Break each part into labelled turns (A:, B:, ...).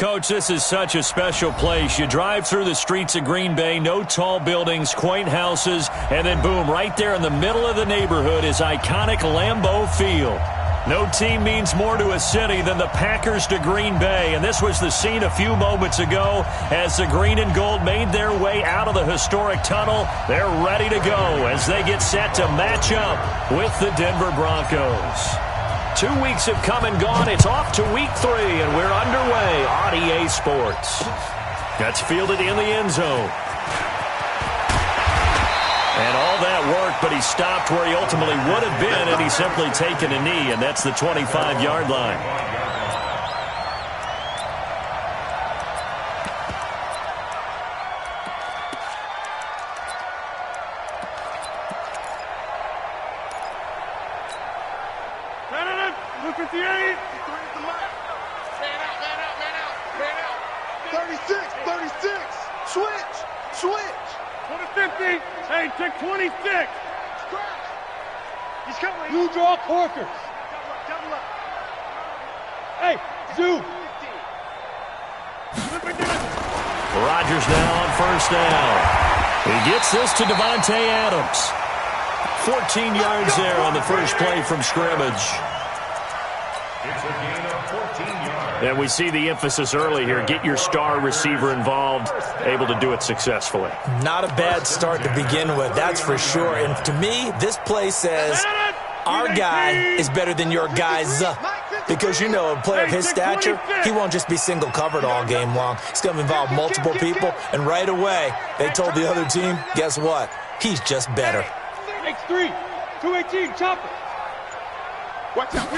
A: Coach, this is such a special place. You drive through the streets of Green Bay, no tall buildings, quaint houses, and then boom, right there in the middle of the neighborhood is iconic Lambeau Field. No team means more to a city than the Packers to Green Bay, and this was the scene a few moments ago as the green and gold made their way out of the historic tunnel. They're ready to go as they get set to match up with the Denver Broncos. 2 weeks have come and gone. It's off to week 3, and we're underway on EA Sports. That's fielded in the end zone. And all that work, but he stopped where he ultimately would have been, and he's simply taken a knee, and that's the 25-yard line.
B: Look at the 8. 36. Switch. Put a 50. Hey, take 26. He's coming. You draw corkers. Double up. Hey, zoom.
A: Rodgers now on first down. He gets this to Devontae Adams. 14 yards there on the first play from scrimmage.
C: It's a gain of 14 yards.
A: And we see the emphasis early here. Get your star receiver involved, able to do it successfully.
D: Not a bad start to begin with, that's for sure. And to me, this play says our guy is better than your guy's. Because, you know, a player of his stature, he won't just be single covered all game long. It's going to involve multiple people. And right away, they told the other team, guess what? He's just better.
B: X3, 218, chopper. Watch out.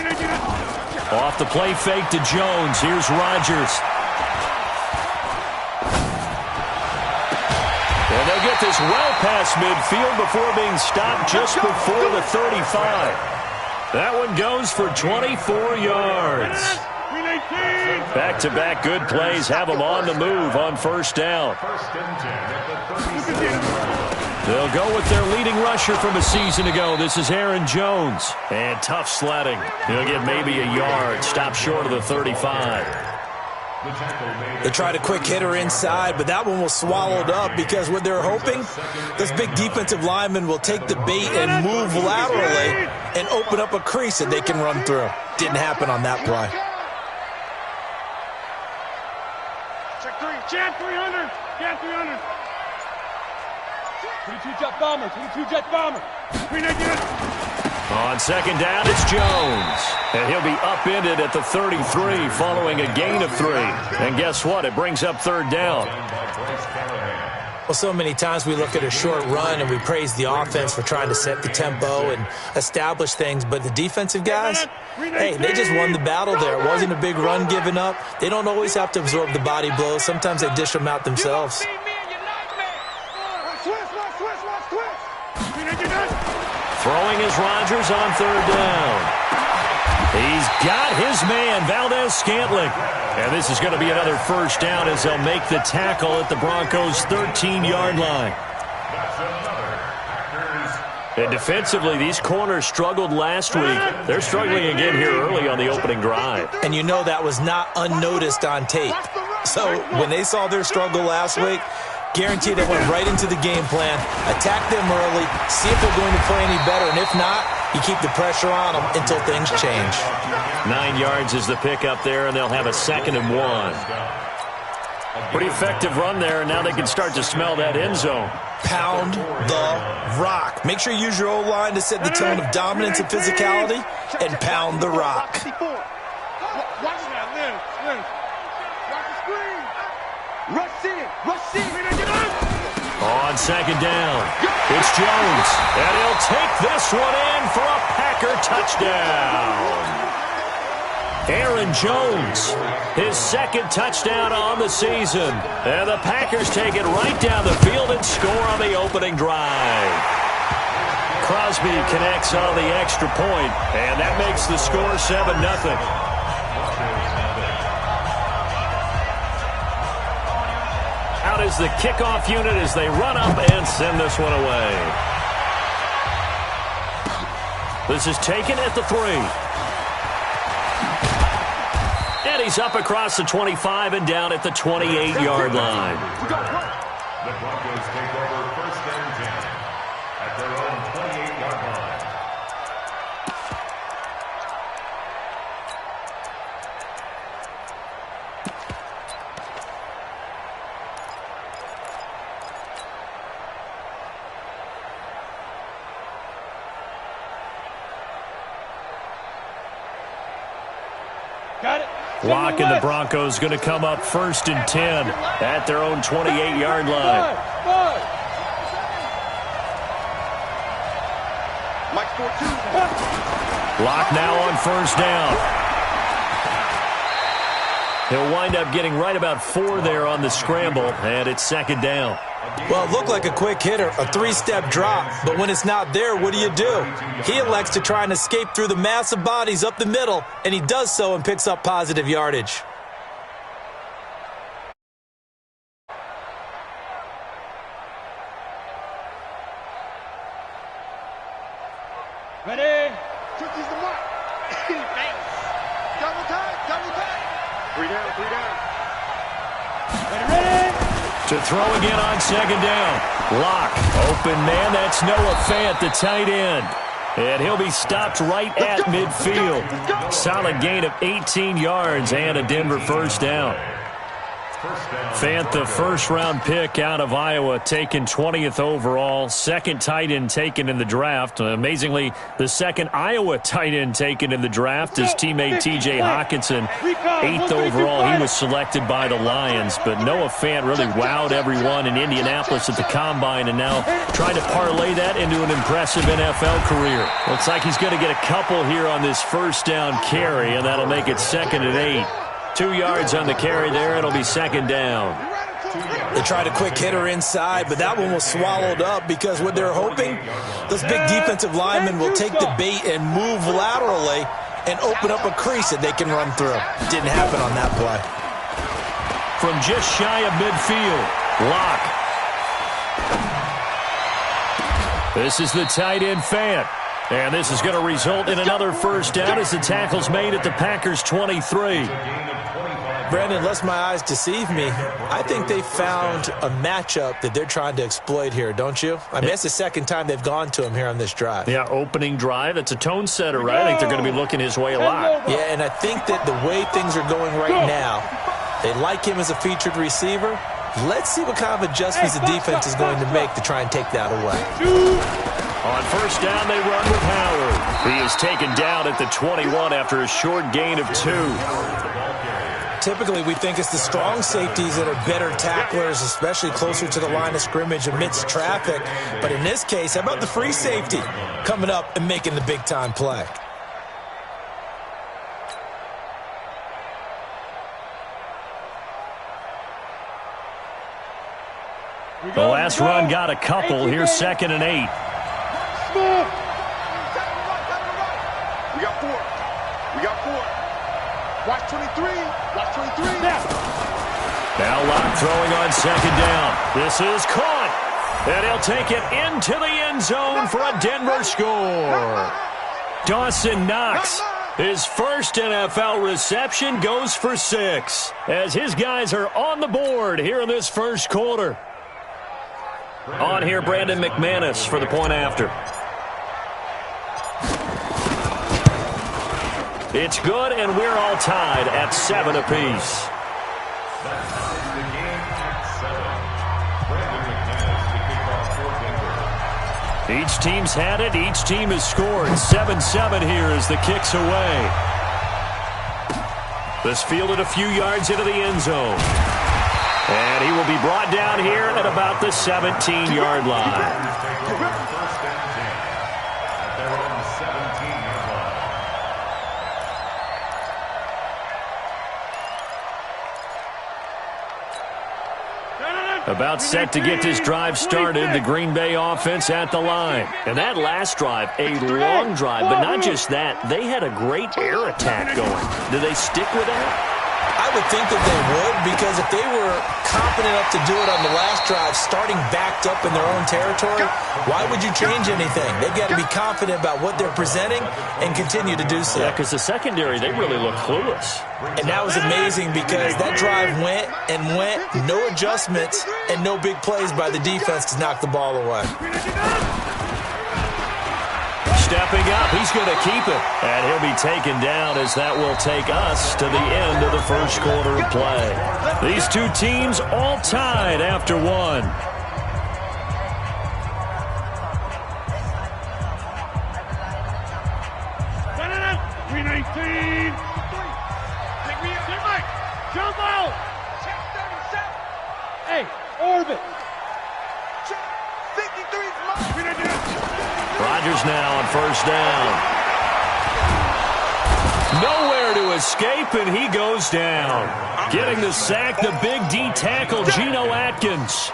A: Off the play fake to Jones. Here's Rodgers. And they'll get this well past midfield before being stopped just before the 35. That one goes for 24 yards. Back-to-back good plays have them on the move on first down. They'll go with their leading rusher from a season ago. This is Aaron Jones. And tough sledding. He'll get maybe a yard. Stop short of the 35.
D: They tried a quick hitter inside, but that one was swallowed up because what they're hoping, this big defensive lineman will take the bait and move laterally and open up a crease that they can run through. Didn't happen on that play.
B: Check 3. Jet 300. Jet 300. 22 jet bomber. 22 jet bomber. 399.
A: On second down, it's Jones. And he'll be upended at the 33 following a gain of 3. And guess what? It brings up third down.
D: Well, so many times we look at a short run and we praise the offense for trying to set the tempo and establish things. But the defensive guys, hey, they just won the battle there. It wasn't a big run given up. They don't always have to absorb the body blows. Sometimes they dish them out themselves.
A: Throwing is Rodgers on third down. He's got his man, Valdez-Scantling. And this is going to be another first down as they'll make the tackle at the Broncos' 13-yard line. And defensively, these corners struggled last week. They're struggling again here early on the opening drive.
D: And you know that was not unnoticed on tape. So when they saw their struggle last week, guaranteed they went right into the game plan, attack them early, see if they're going to play any better, and if not, you keep the pressure on them until things change.
A: 9 yards is the pickup there, and they'll have a 2nd and 1. Pretty effective run there, and now they can start to smell that end zone.
D: Pound the rock. Make sure you use your O-line to set the tone of dominance and physicality, and pound the rock.
B: Watch that, Liz. Watch the screen. Rush in.
A: On second down, it's Jones, and he'll take this one in for a Packer touchdown. Aaron Jones, his 2nd touchdown on the season, and the Packers take it right down the field and score on the opening drive. Crosby connects on the extra point, and that makes the score 7-0. Out is the kickoff unit as they run up and send this one away. This is taken at the 3. And he's up across the 25 and down at the 28-yard line.
C: The Broncos take over first and 10 at their own 28-yard line.
B: Got it.
A: Locke and the Broncos going to come up first and 10 at their own 28-yard line. Locke now on first down. He'll wind up getting right about 4 there on the scramble, and it's second down.
D: Well, it looked like a quick hitter, a 3-step drop, but when it's not there, what do? He elects to try and escape through the mass of bodies up the middle, and he does so and picks up positive yardage.
B: Ready?
E: Turkey's the mark. Nice. Double time. 3 down.
B: Ready?
A: To throw again on second down. Locke, open man, that's Noah Fant, the tight end. And he'll be stopped right at midfield. Solid gain of 18 yards and a Denver first down. Fant, the first-round pick out of Iowa, taken 20th overall. Second tight end taken in the draft. Amazingly, the second Iowa tight end taken in the draft is teammate T.J. Hawkinson. 8th overall, he was selected by the Lions. But Noah Fant really wowed everyone in Indianapolis at the Combine and now trying to parlay that into an impressive NFL career. Looks like he's going to get a couple here on this first down carry, and that'll make it 2nd and 8. 2 yards on the carry there. It'll be second down.
D: They tried a quick hitter inside, but that one was swallowed up because what they're hoping, those big defensive linemen will take the bait and move laterally and open up a crease that they can run through. Didn't happen on that play.
A: From just shy of midfield, Locke. This is the tight end Fant. And this is going to result in another first down as the tackle's made at the Packers' 23.
D: Brandon, lest my eyes deceive me, I think they found a matchup that they're trying to exploit here, don't you? I mean, that's the second time they've gone to him here on this drive.
A: Yeah, opening drive. It's a tone setter, right? I think they're going to be looking his way a lot.
D: Yeah, and I think that the way things are going right now, they like him as a featured receiver. Let's see what kind of adjustments the defense is going to make to try and take that away.
A: On first down, they run with Howard. He is taken down at the 21 after a short gain of 2.
D: Typically, we think it's the strong safeties that are better tacklers, especially closer to the line of scrimmage amidst traffic. But in this case, how about the free safety coming up and making the big-time play?
A: The last run got a couple. Here's 2nd and 8.
E: We got 4. Watch 23.
A: Now Locke throwing on second down. This is caught. And he'll take it into the end zone for a Denver score. Dawson Knox, his first NFL reception, goes for 6 as his guys are on the board here in this first quarter. On here, Brandon McManus for the point after. It's good, and we're all tied at 7 apiece. Each team's had it. Each team has scored. 7-7 here as the kick's away. This fielded a few yards into the end zone. And he will be brought down here at about the 17-yard line. About set to get this drive started, the Green Bay offense at the line. And that last drive, a long drive, but not just that. They had a great air attack going. Do they stick with that?
D: I would think that they would, because if they were confident enough to do it on the last drive, starting backed up in their own territory, why would you change anything? They've got to be confident about what they're presenting and continue to do so.
A: Yeah, because the secondary, they really look clueless.
D: And that was amazing because that drive went and went, no adjustments and no big plays by the defense to knock the ball away.
A: Stepping up, he's going to keep it. And he'll be taken down as that will take us to the end of the first quarter of play. These two teams all tied after one.
B: Hey, Orbit.
A: Rodgers now on first down. Nowhere to escape, and he goes down. Getting the sack, the big D tackle, Geno Atkins.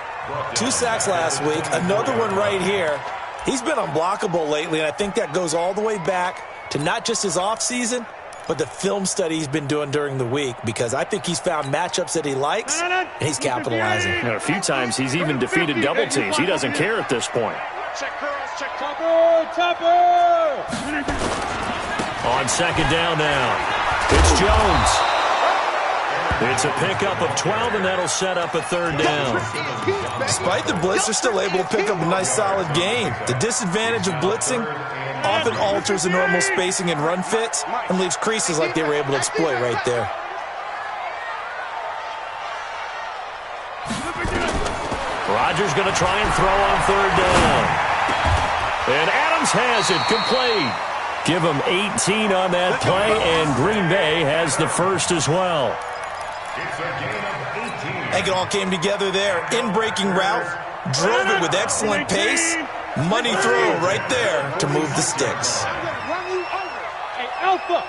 D: 2 sacks last week, another one right here. He's been unblockable lately, and I think that goes all the way back to not just his offseason, but the film study he's been doing during the week, because I think he's found matchups that he likes, and he's capitalizing.
A: And a few times he's even defeated double teams. He doesn't care at this point.
E: Check curls, check
B: Topper!
A: On second down now, it's Jones. It's a pickup of 12, and that'll set up a third down.
D: Despite the blitz, they're still able to pick up a nice, solid gain. The disadvantage of blitzing often alters the normal spacing and run fits and leaves creases like they were able to exploit right there.
A: Rodgers going to try and throw on third down. And Adams has it complete. Give him 18 on that play, and Green Bay has the first as well.
C: It's a gain of 18.
D: I think it all came together there. In-breaking route, drove it with excellent pace. Money throw right there to move the sticks.
E: Run you over.
B: Hey, Alpha.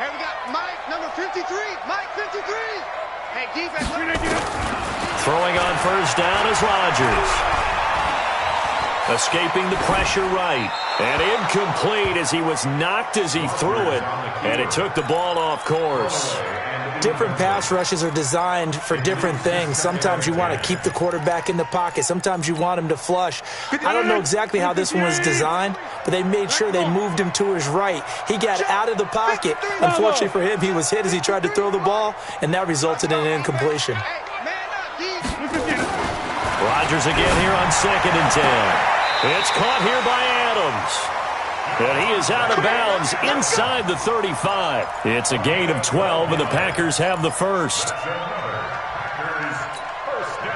E: Hey, we got Mike, number 53. Mike, 53. Hey, defense.
A: Throwing on first down is Rodgers. Escaping the pressure right. And incomplete as he was knocked as he threw it. And it took the ball off course.
D: Different pass rushes are designed for different things. Sometimes you want to keep the quarterback in the pocket. Sometimes you want him to flush. I don't know exactly how this one was designed, but they made sure they moved him to his right. He got out of the pocket. Unfortunately for him, he was hit as he tried to throw the ball, and that resulted in an incompletion.
A: Rodgers again here on 2nd and 10. It's caught here by Adams. And he is out of bounds inside the 35. It's a gain of 12, and the Packers have the first.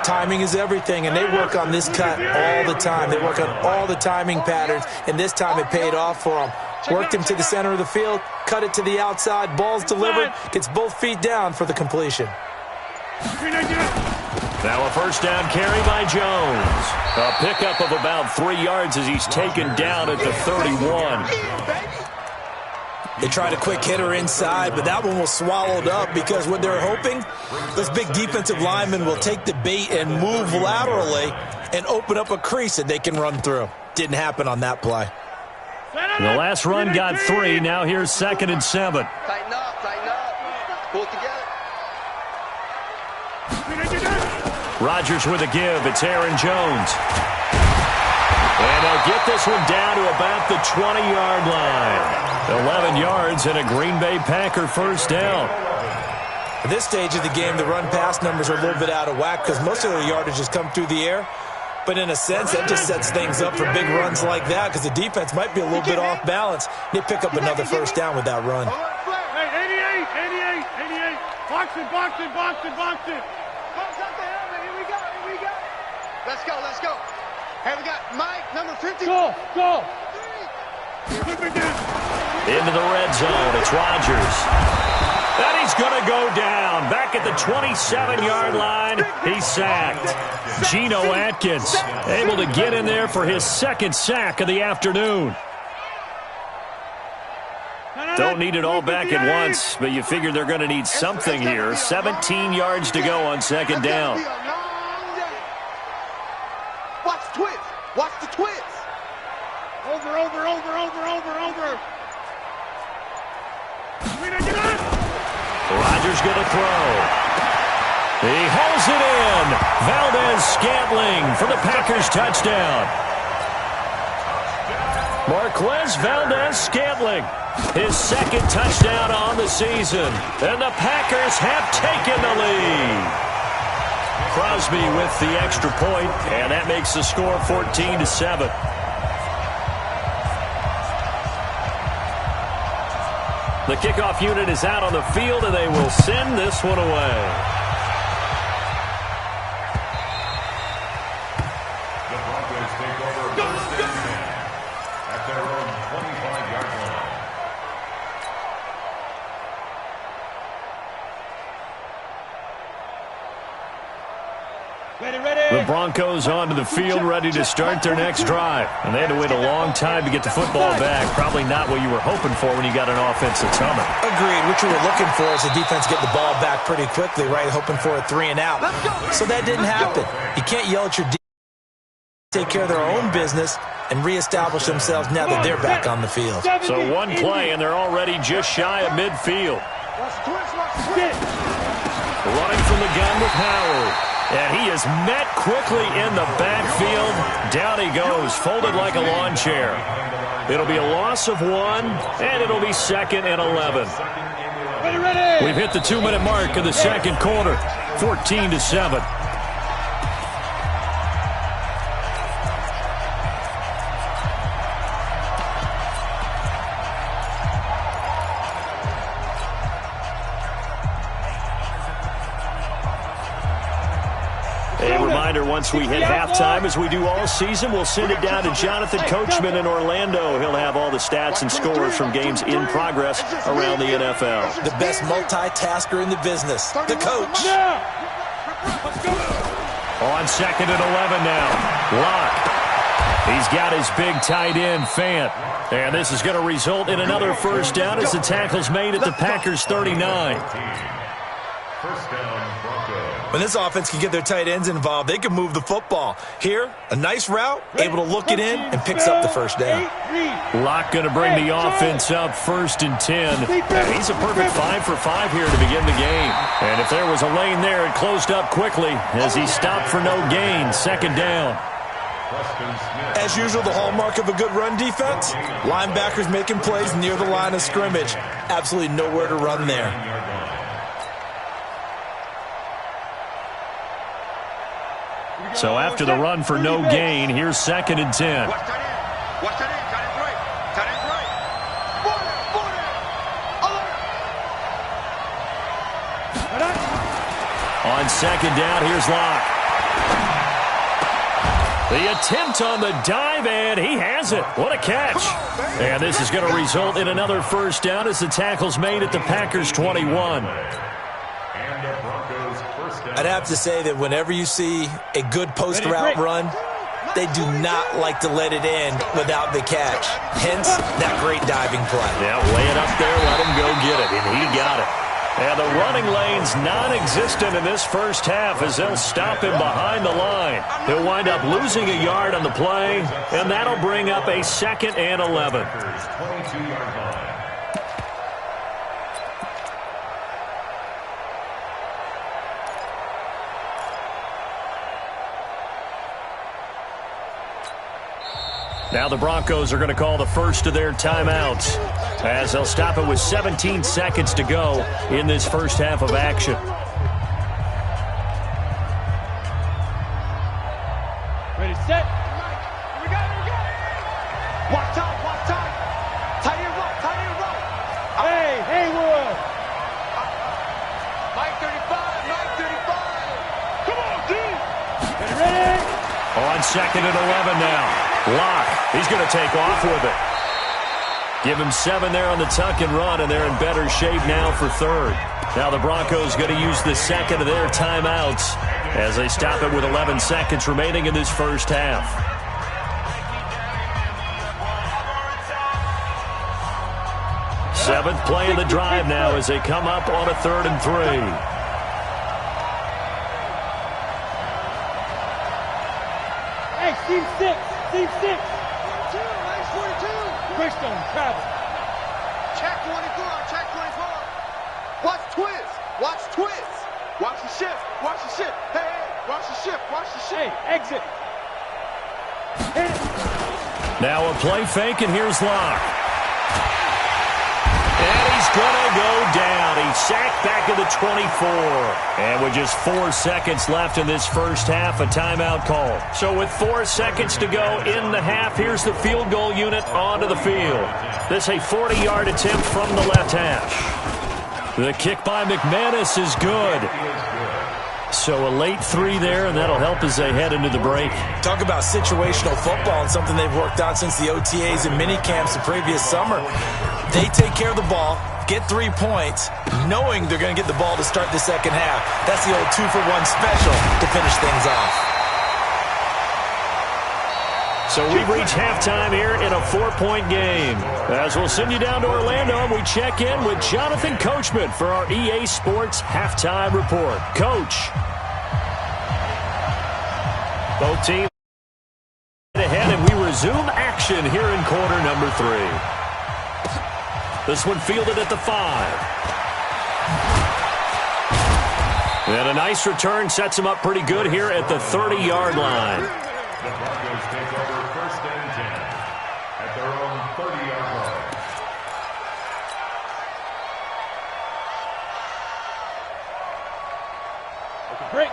D: Timing is everything, and they work on this cut all the time. They work on all the timing patterns, and this time it paid off for them. Worked him to the center of the field, cut it to the outside, ball's delivered, gets both feet down for the completion.
A: Now a first down carry by Jones. A pickup of about 3 yards as he's taken down at the 31.
D: They tried a quick hitter inside, but that one was swallowed up because what they're hoping, this big defensive lineman will take the bait and move laterally and open up a crease that they can run through. Didn't happen on that play.
A: The last run got 3. Now here's 2nd and 7.
E: Tighten up, pull it together.
A: Rodgers with a give. It's Aaron Jones. And they'll get this one down to about the 20-yard line. 11 yards and a Green Bay Packer first down.
D: At this stage of the game, the run-pass numbers are a little bit out of whack because most of their yardage has come through the air. But in a sense, that just sets things up for big runs like that because the defense might be a little bit off balance. They pick up another first down with that run.
B: Hey, 88. Box it.
E: Let's go. Hey, we got Mike, number 50.
B: Go.
A: Into the red zone. It's Rodgers. And he's going to go down. Back at the 27-yard line. He's sacked. Geno Atkins able to get in there for his second sack of the afternoon. Don't need it all back at once, but you figure they're going to need something here. 17 yards to go on second down.
E: Watch the twist.
B: Over.
A: Rodgers going to throw. He hauls it in. Valdez-Scantling for the Packers touchdown. Marquez Valdez-Scantling, his second touchdown on the season. And the Packers have taken the lead. Crosby with the extra point, and that makes the score 14-7. The kickoff unit is out on the field, and they will send this one away.
C: The Broncos take over first and 10 at their own 25-yard line.
A: The Broncos onto the field, ready to start their next drive. And they had to wait a long time to get the football back. Probably not what you were hoping for when you got an offensive humming.
D: Agreed. What you were looking for is the defense get the ball back pretty quickly, right? Hoping for a 3-and-out. So that didn't happen. You can't yell at your defense. Take care of their own business and reestablish themselves now that they're back on the field.
A: So one play, and they're already just shy of midfield. Running from the gun with Howard. And he is met quickly in the backfield. Down he goes, folded like a lawn chair. It'll be a loss of 1, and it'll be 2nd and 11. We've hit the 2-minute mark of the second quarter, 14-7. Once we hit halftime, as we do all season, we'll send it down to Jonathan Coachman in Orlando. He'll have all the stats and scores from games in progress around the NFL.
D: The best multitasker in the business, the coach.
A: On 2nd and 11 now. Locke. He's got his big tight end, Fant. And this is going to result in another first down as the tackle's made at the Packers' 39.
C: First down, Broncos.
D: When this offense can get their tight ends involved, they can move the football. Here, a nice route, able to look it in, and picks up the first down.
A: Locke going to bring the offense up 1st and 10. And he's a perfect 5 for 5 here to begin the game. And if there was a lane there, it closed up quickly as he stopped for no gain. 2nd down.
D: As usual, the hallmark of a good run defense, linebackers making plays near the line of scrimmage. Absolutely nowhere to run there.
A: So after the run for no gain, here's 2nd and 10. On 2nd down, here's Locke. The attempt on the dive, and he has it. What a catch. And this is going to result in another first down as the tackle's made at the Packers' 21.
D: I'd have to say that whenever you see a good post route run, they do not like to let it in without the catch. Hence, that great diving play.
A: Yeah, lay it up there, let him go get it, and he got it. And the running lane's non-existent in this first half as they'll stop him behind the line. He'll wind up losing a yard on the play, and that'll bring up a 2nd and 11.
C: 22-yard line.
A: Now the Broncos are going to call the first of their timeouts as they'll stop it with 17 seconds to go in this first half of action.
B: Ready, set. We got it. Watch time. Tight end right. Hey, Haywood. Mike 35. Come on, dude. Ready?
A: On 2nd and 11 now. Locke, he's going to take off with it. Give him 7 there on the tuck and run, and they're in better shape now for 3rd. Now the Broncos going to use the 2nd of their timeouts as they stop it with 11 seconds remaining in this first half. Seventh play of the drive now as they come up on a 3rd and 3.
B: Team 6. Nice 42. Christian, travel.
E: Check 24. Watch twist. Watch twist. Watch the shift. Watch the shift. Hey, hey, watch the shift. Watch the shift.
B: Hey, exit. Hit it.
A: Now a play fake, and here's Locke. And he's going to go down. He's sacked back at the 24. And with just 4 seconds left in this first half, a timeout call. So with 4 seconds to go in the half, here's the field goal unit onto the field. This a 40-yard attempt from the left hash. The kick by McManus is good. So a late 3 there, and that'll help as they head into the break.
D: Talk about situational football and something they've worked on since the OTAs and mini camps the previous summer. They take care of the ball, get 3 points, knowing they're going to get the ball to start the second half. That's the old 2-for-1 special to finish things off.
A: So we've reached halftime here in a 4-point game. As we'll send you down to Orlando, and we check in with Jonathan Coachman for our EA Sports Halftime Report. Coach. Both teams ahead, and we resume action here in quarter number 3. This one fielded at the 5. And a nice return sets him up pretty good here at the 30-yard line.
C: The Broncos take over first and 10 at their own 30-yard line.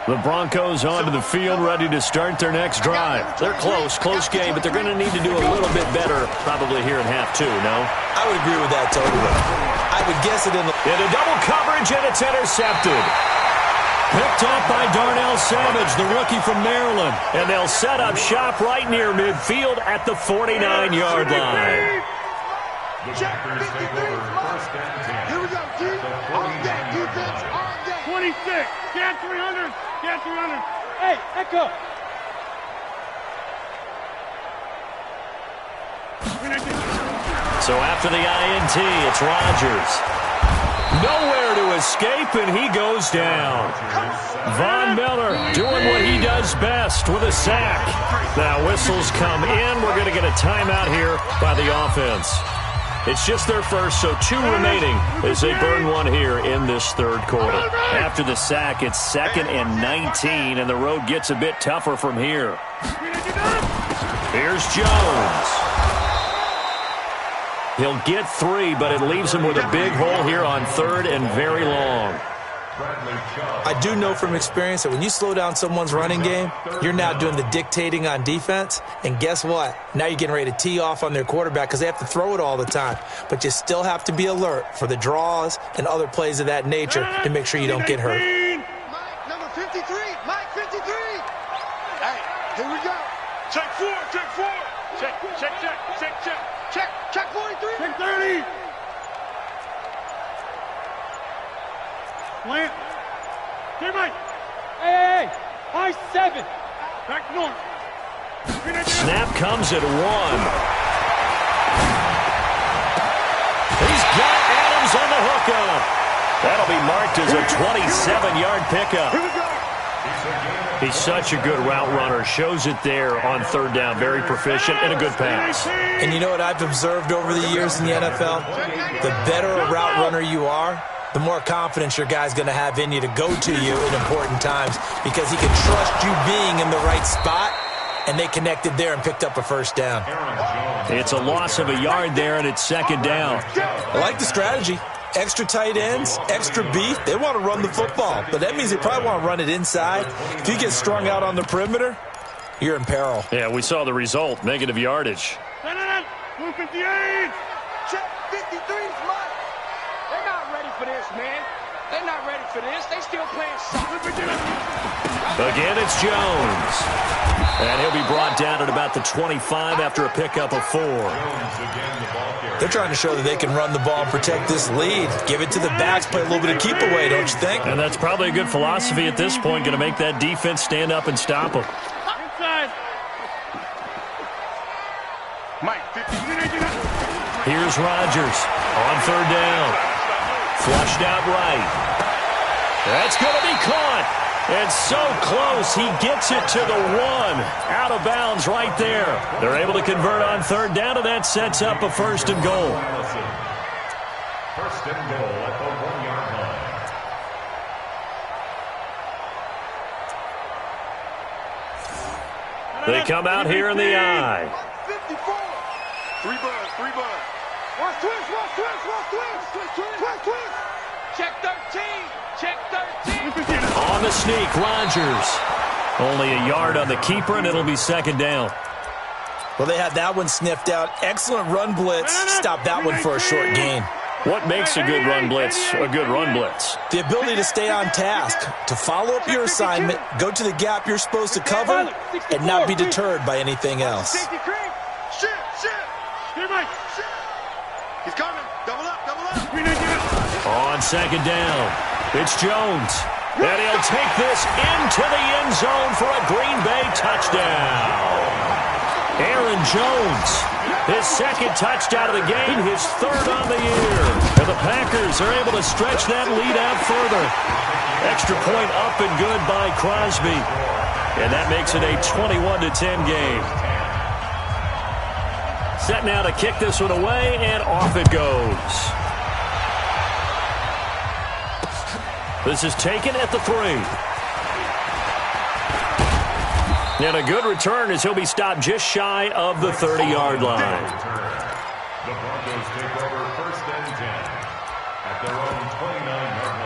A: The Broncos onto the field, ready to start their next drive. They're close game, but they're going to need to do a little bit better probably here in half 2, no?
D: I would agree with that totally. I would guess it
A: into double coverage, and it's intercepted. Picked off by Darnell Savage, the rookie from Maryland. And they'll set up shop right near midfield at the 49-yard line.
C: The Packers take over first and 10.
E: Here we go, D. On deck, defense, on deck.
B: 26. Get 300. Get 300. Hey, Echo.
A: So after the INT, it's Rodgers. Nowhere to escape, and he goes down. Von Miller doing what he does best with a sack. Now whistles come in. We're going to get a timeout here by the offense. It's just their first, so 2 remaining as they burn one here in this third quarter. After the sack, it's 2nd and 19, and the road gets a bit tougher from here. Here's Jones. He'll get 3, but it leaves him with a big hole here on 3rd and very long.
D: I do know from experience that when you slow down someone's running game, you're now doing the dictating on defense. And guess what? Now you're getting ready to tee off on their quarterback because they have to throw it all the time. But you still have to be alert for the draws and other plays of that nature to make sure you don't get hurt.
E: Mike, number 53. Mike, 53. Hey, here we go.
B: Check 4. Check 4.
E: Check 43.
B: Check 30. Plant. Hey, Mike. Hey. High 7. Back north.
A: Snap comes at 1. He's got Adams on the hookup. That'll be marked as a 27-yard pickup.
B: Here we go.
A: He's such a good route runner. Shows it there on 3rd down. Very proficient and a good pass.
D: And you know what I've observed over the years in the NFL? The better a route runner you are, the more confidence your guy's going to have in you to go to you in important times because he can trust you being in the right spot, and they connected there and picked up a first down.
A: It's a loss of a yard there, and it's 2nd down.
D: I like the strategy. Extra tight ends, extra beef. They want to run the football, but that means they probably want to run it inside. If you get strung out on the perimeter, you're in peril.
A: Yeah, we saw the result, negative yardage.
B: 258.
E: Check 53's Mike.
F: They're not ready for this, man. They're not ready for this. They still playing soccer.
A: Again, it's Jones. And he'll be brought down at about the 25 after a pickup of 4.
D: They're trying to show that they can run the ball and protect this lead. Give it to the backs, play a little bit of keep away, don't you think?
A: And that's probably a good philosophy at this point, going to make that defense stand up and stop them.
B: Inside.
F: Mike, 50.
A: Here's Rodgers on 3rd down. Flushed out right. That's going to be caught. And so close, he gets it to the 1. Out of bounds right there. They're able to convert on 3rd down, and that sets up a 1st and goal.
C: First and goal at the 1-yard line.
A: They come out here in the I.
E: 54. Three bud. Watch twist.
F: Check 13. Check 13.
A: On the sneak, Rodgers. Only a yard on the keeper, and it'll be second down.
D: Well, they had that one sniffed out. Excellent run blitz. Stop that one for a short gain.
A: What makes a good run blitz a good run blitz?
D: The ability to stay on task, to follow up your assignment, go to the gap you're supposed to cover, and not be deterred by anything else.
E: Shit. He's coming. Double up.
A: On second down, it's Jones. And he'll take this into the end zone for a Green Bay touchdown. Aaron Jones, his second touchdown of the game, his third on the year. And the Packers are able to stretch that lead out further. Extra point up and good by Crosby. And that makes it a 21-10 game. Set now to kick this one away, and off it goes. This is taken at the 3. And a good return as he'll be stopped just shy of the 30-yard line.
C: The Broncos take over 1st and 10 at their own 29-yard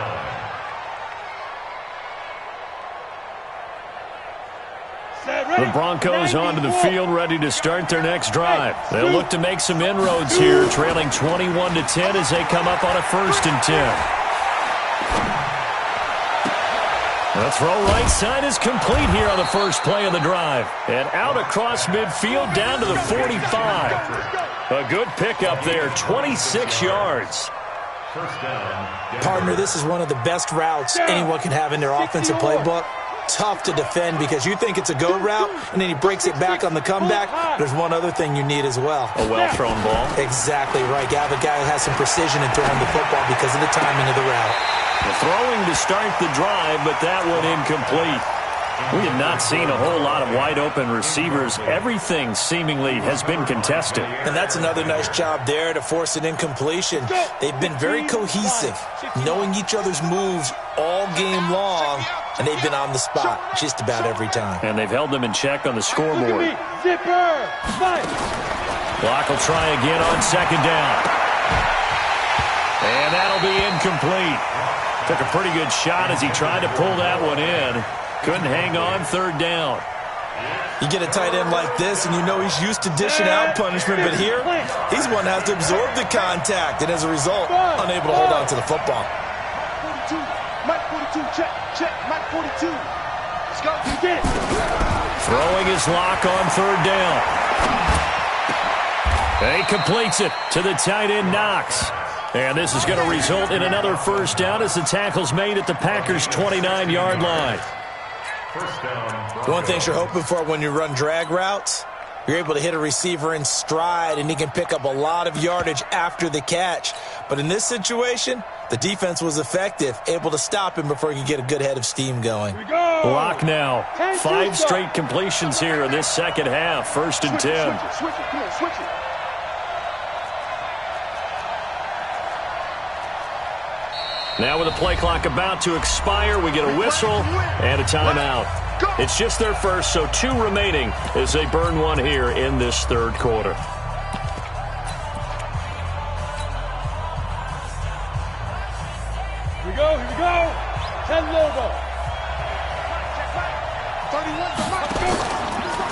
C: line.
A: The Broncos onto the field, ready to start their next drive. They'll look to make some inroads here, trailing 21-10 as they come up on a 1st and 10. The throw right side is complete here on the first play of the drive. And out across midfield down to the 45. A good pickup there, 26 yards.
D: Partner, this is one of the best routes anyone can have in their offensive playbook. Tough to defend because you think it's a go route, and then he breaks it back on the comeback. There's one other thing you need as well.
A: A well-thrown ball.
D: Exactly right. You have a guy who has some precision in throwing the football because of the timing of the route.
A: Throwing to start the drive, but that one incomplete. We have not seen a whole lot of wide-open receivers. Everything seemingly has been contested.
D: And that's another nice job there to force an incompletion. They've been very cohesive, knowing each other's moves all game long, and they've been on the spot just about every time.
A: And they've held them in check on the scoreboard.
B: Zipper.
A: Block will try again on second down. And that'll be incomplete. Took a pretty good shot as he tried to pull that one in. Couldn't hang on, third down.
D: You get a tight end like this, and you know he's used to dishing out punishment, but here, he's one that has to absorb the contact, and as a result, unable to hold on to the football.
E: 42. Mike 42. Check. Mike 42. Let's go. You get it.
A: Throwing his lock on third down. He completes it to the tight end, Knox. And this is going to result in another first down as the tackle's made at the Packers' 29-yard line.
D: One thing you're hoping for when you run drag routes, you're able to hit a receiver in stride, and he can pick up a lot of yardage after the catch. But in this situation, the defense was effective, able to stop him before he could get a good head of steam going.
A: Lock now. 5 straight completions here in this second half. 1st and 10.
E: Switch it. Come on, switch it.
A: Now with the play clock about to expire, we get a whistle and a timeout. It's just their first, so 2 remaining as they burn one here in this third quarter.
B: Here we go. 10 logo.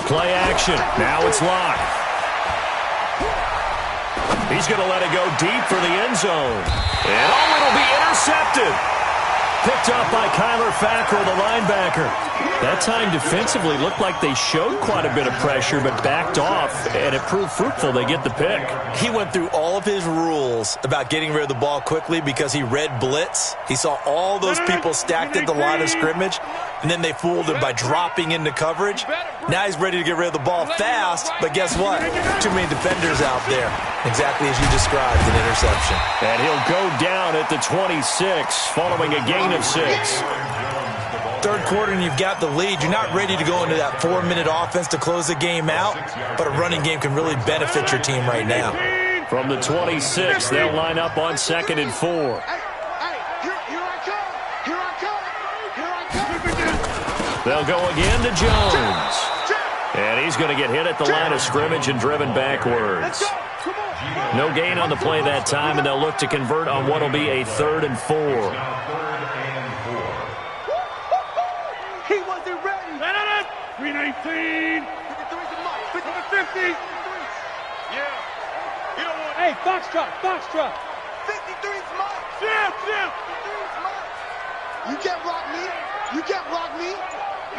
A: Play action. Now it's locked. He's going to let it go deep for the end zone. And it'll be intercepted. Picked up by Kyler Fackrell, the linebacker. That time defensively looked like they showed quite a bit of pressure but backed off, and it proved fruitful. They get the pick.
D: He went through all of his rules about getting rid of the ball quickly because he read blitz. He saw all those people stacked at the line of scrimmage, and then they fooled him by dropping into coverage. Now he's ready to get rid of the ball fast, but guess what? Too many defenders out there. Exactly as you described, an interception.
A: And he'll go down at the 26 following a gain of 6.
D: Third quarter and you've got the lead. You're not ready to go into that 4-minute offense to close the game out, but a running game can really benefit your team right now.
A: From the 26, they'll line up on 2nd and 4.
E: Here I come.
A: They'll go again to Jones. And he's going to get hit at the line of scrimmage and driven backwards. No gain on the play that time, and they'll look to convert on what will be a 3rd and 4.
E: He wasn't ready.
B: 319. 50.
F: Yeah. You don't want
B: Hey, Foxtrot.
E: 53's mine.
B: Jim.
E: 53's mine. You can't block me. You can't block me.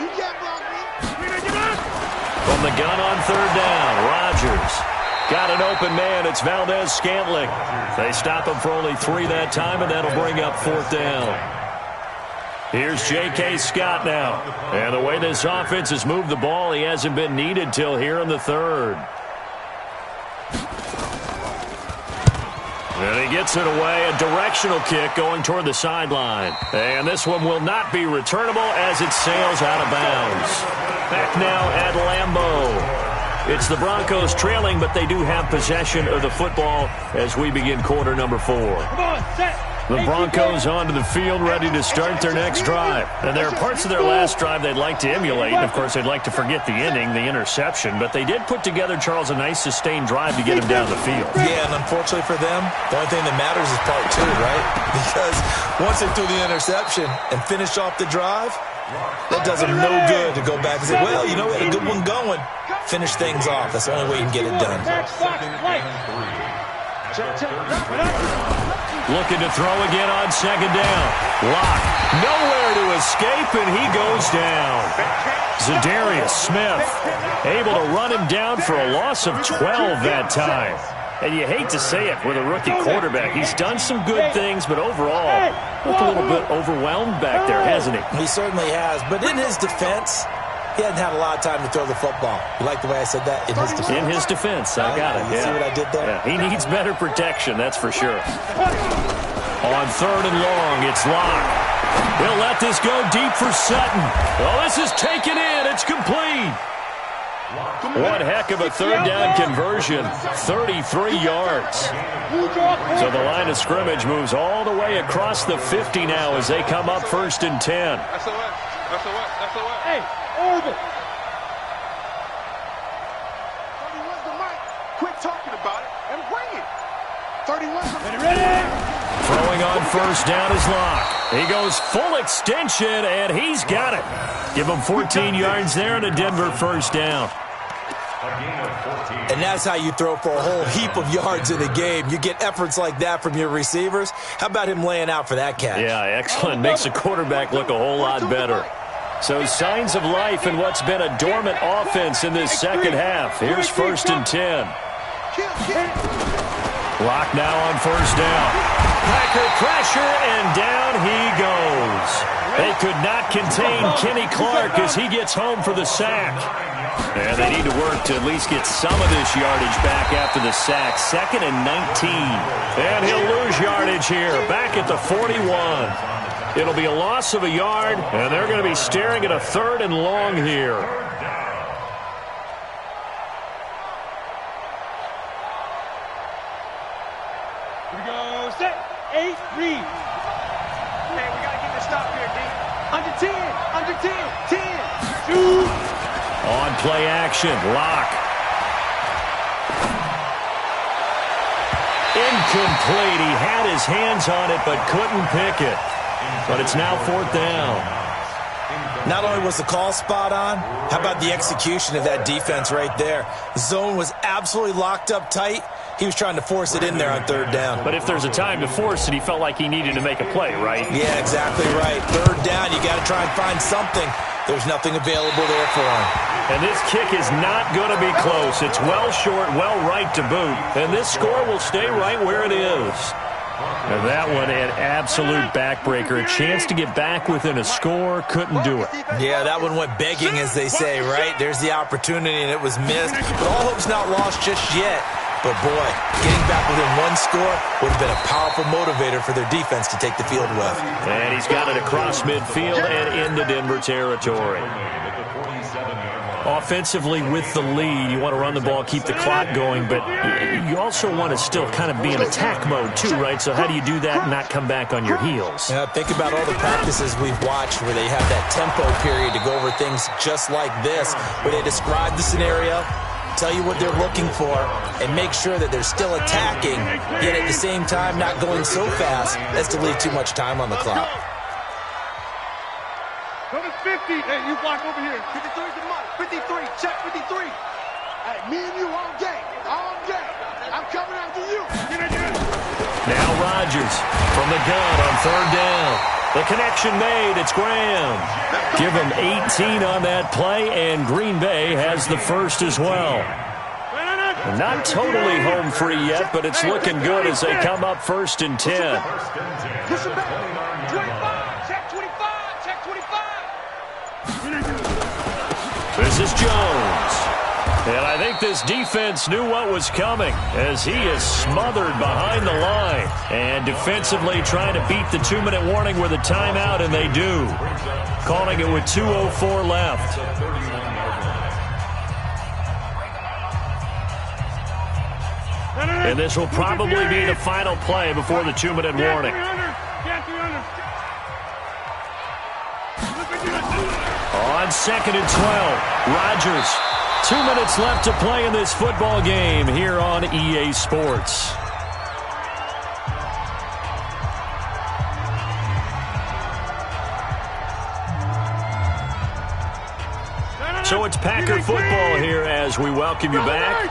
E: You can't block me.
A: From the gun on 3rd down, Rodgers got an open man. It's Valdez-Scantling. They stop him for only 3 that time, and that'll bring up 4th down. Here's J.K. Scott now. And the way this offense has moved the ball, he hasn't been needed till here in the 3rd. And he gets it away, a directional kick going toward the sideline. And this one will not be returnable as it sails out of bounds. Back now at Lambeau. It's the Broncos trailing, but they do have possession of the football as we begin quarter number 4.
B: Come on, set.
A: The Broncos onto the field, ready to start their next drive. And there are parts of their last drive they'd like to emulate. And, of course, they'd like to forget the ending, the interception. But they did put together, Charles, a nice sustained drive to get him down the field.
D: Yeah, and unfortunately for them, the only thing that matters is part 2, right? Because once they threw the interception and finished off the drive, that does them no good to go back and say, well, you know, we had a good one going. Finish things off. That's the only way you can get it done.
A: Looking to throw again on 2nd down. Lock. Nowhere to escape, and he goes down. Zadarius Smith able to run him down for a loss of 12 that time. And you hate to say it with a rookie quarterback. He's done some good things, but overall, looked a little bit overwhelmed back there, hasn't he?
D: He certainly has. But in his defense, he hasn't had a lot of time to throw the football. You like the way I said that? In his defense.
A: In his defense. I got it.
D: You see what I did there?
A: Yeah, he needs better protection, that's for sure. On 3rd and long, it's Locke. He'll let this go deep for Sutton. Oh, this is taken in. It's complete. One heck of a 3rd down conversion. 33 yards. So the line of scrimmage moves all the way across the 50 now as they come up 1st and 10.
F: That's a what?
B: Hey, Orbit.
E: 31's the mic. Quit talking about it and bring it. 31's the mic.
B: Ready?
A: Throwing on 1st down is Locke. He goes full extension, and he's got it. Give him 14 yards there and a Denver 1st down.
D: And that's how you throw for a whole heap of yards in a game. You get efforts like that from your receivers. How about him laying out for that catch?
A: Yeah, excellent. Makes the quarterback look a whole lot better. So signs of life in what's been a dormant offense in this 2nd half. Here's 1st and 10. Lock now on 1st down. Packer pressure, and down he goes. They could not contain Kenny Clark as he gets home for the sack. And they need to work to at least get some of this yardage back after the sack. 2nd and 19. And he'll lose yardage here, back at the 41. It'll be a loss of a yard, and they're going to be staring at a 3rd and long here.
B: Here we go. Set. 8-3.
F: Hey, we got to get this stop here, D.
E: Under 10. Under 10. 10.
B: Shoot.
A: On play action, Lock. Incomplete. He had his hands on it but couldn't pick it. But it's now 4th down.
D: Not only was the call spot on, how about the execution of that defense right there? The zone was absolutely locked up tight. He was trying to force it in there on 3rd down.
A: But if there's a time to force it, he felt like he needed to make a play, right?
D: Yeah, exactly right. 3rd down, you got to try and find something. There's nothing available there for him.
A: And this kick is not going to be close. It's well short, well right to boot. And this score will stay right where it is. And that one, an absolute backbreaker. A chance to get back within a score, couldn't do it.
D: Yeah, that one went begging, as they say, right? There's the opportunity, and it was missed. But all hope's not lost just yet. But, boy, getting back within one score would have been a powerful motivator for their defense to take the field with.
A: And he's got it across midfield and into Denver territory. Offensively, with the lead, you want to run the ball, keep the clock going, but you also want to still kind of be in attack mode too, right? So how do you do that and not come back on your heels?
D: Yeah, think about all the practices we've watched where they have that tempo period to go over things just like this, where they describe the scenario, tell you what they're looking for, and make sure that they're still attacking, yet at the same time not going so fast as to leave too much time on the clock.
B: Go to 50. Hey, you block over here.
E: 53 is the mark. 53. Check 53. Hey, me and you all day. All day. I'm coming after you.
A: Now Rodgers from the gun on third down. The connection made. It's Graham. Give him 18 on that play, and Green Bay has the first as well. Not totally home free yet, but it's looking good as they come up 1st and 10.
E: Push him back. 25. Check 25. Check 25.
A: This is Jones. And I think this defense knew what was coming as he is smothered behind the line. And defensively trying to beat the 2-minute warning with a timeout, and they do. Calling it with 2:04 left. And this will probably be the final play before the 2-minute warning. On 2nd and 12, Rodgers. 2 minutes left to play in this football game here on EA Sports. So it's Packer football here as we welcome you back.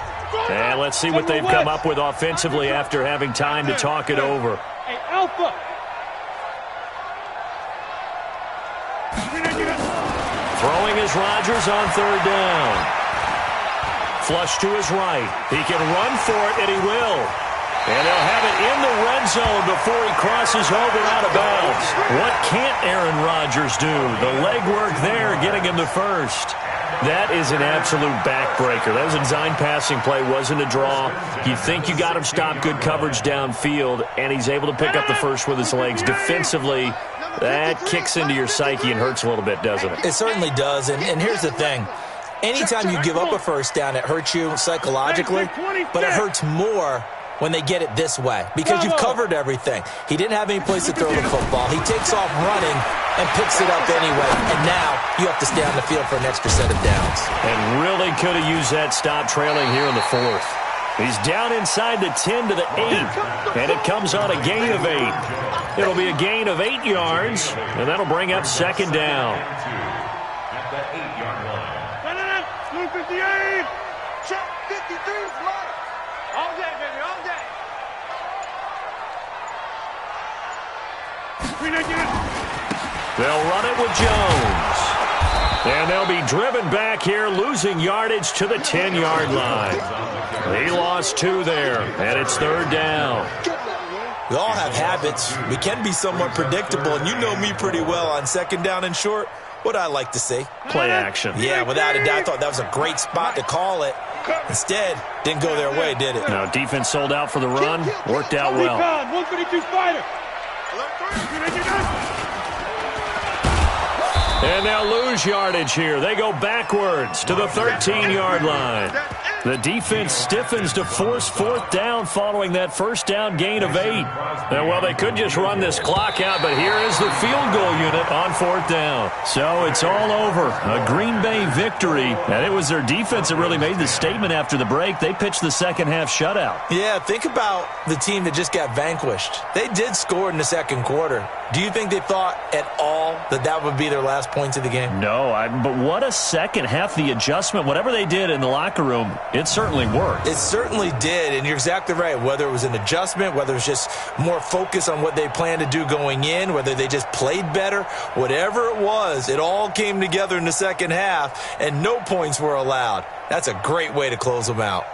A: And let's see what they've come up with offensively after having time to talk it over.
B: Hey, Alpha.
A: Throwing is Rodgers on third down. Flush to his right. He can run for it, and he will. And they'll have it in the red zone before he crosses over out of bounds. What can't Aaron Rodgers do? The legwork there getting him the first. That is an absolute backbreaker. That was a design passing play, wasn't a draw. You think you got him stopped, good coverage downfield, and he's able to pick up the first with his legs. Defensively, that kicks into your psyche and hurts a little bit, doesn't it?
D: It certainly does, and here's the thing. Anytime you give up a first down, it hurts you psychologically, but it hurts more when they get it this way because you've covered everything. He didn't have any place to throw the football. He takes off running and picks it up anyway, and now you have to stay on the field for an extra set of downs.
A: And really could have used that stop trailing here in the 4th. He's down inside the 10 to the 8, and it comes on a gain of 8. It'll be a gain of 8 yards, and that'll bring up 2nd down.
C: At the 8-yard line.
B: 58.
E: Check 53 is mine. All day, baby, all day.
A: They'll run it with Jones. And they'll be driven back here, losing yardage to the 10-yard line. He lost 2 there, and it's 3rd down.
D: We all have habits. We can be somewhat predictable, and you know me pretty well on 2nd down and short. What I like to see.
A: Play action.
D: Yeah, without a doubt, I thought that was a great spot to call it. Instead, didn't go their way, did it?
A: No, defense sold out for the run. Worked out well.
B: 152 fighter.
A: And they'll lose yardage here. They go backwards to the 13-yard line. The defense stiffens to force 4th down following that first down gain of 8. And, well, they could just run this clock out, but here is the field goal unit on 4th down. So it's all over. A Green Bay victory. And it was their defense that really made the statement after the break. They pitched the second-half shutout.
D: Yeah, think about the team that just got vanquished. They did score in the 2nd quarter. Do you think they thought at all that that would be their last points of the game?
A: No, but what a second half. The adjustment, whatever they did in the locker room, it certainly worked.
D: It certainly did, and you're exactly right. Whether it was an adjustment, whether it was just more focus on what they planned to do going in, whether they just played better, whatever it was, it all came together in the second half, and no points were allowed. That's a great way to close them out.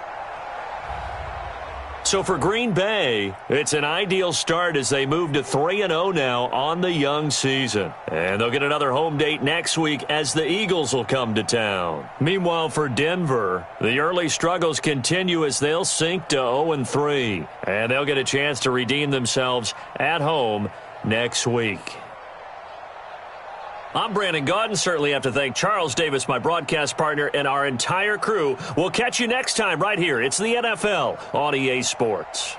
A: So for Green Bay, it's an ideal start as they move to 3-0 now on the young season. And they'll get another home date next week as the Eagles will come to town. Meanwhile, for Denver, the early struggles continue as they'll sink to 0-3. And they'll get a chance to redeem themselves at home next week. I'm Brandon Gaudin. Certainly have to thank Charles Davis, my broadcast partner, and our entire crew. We'll catch you next time right here. It's the NFL on EA Sports.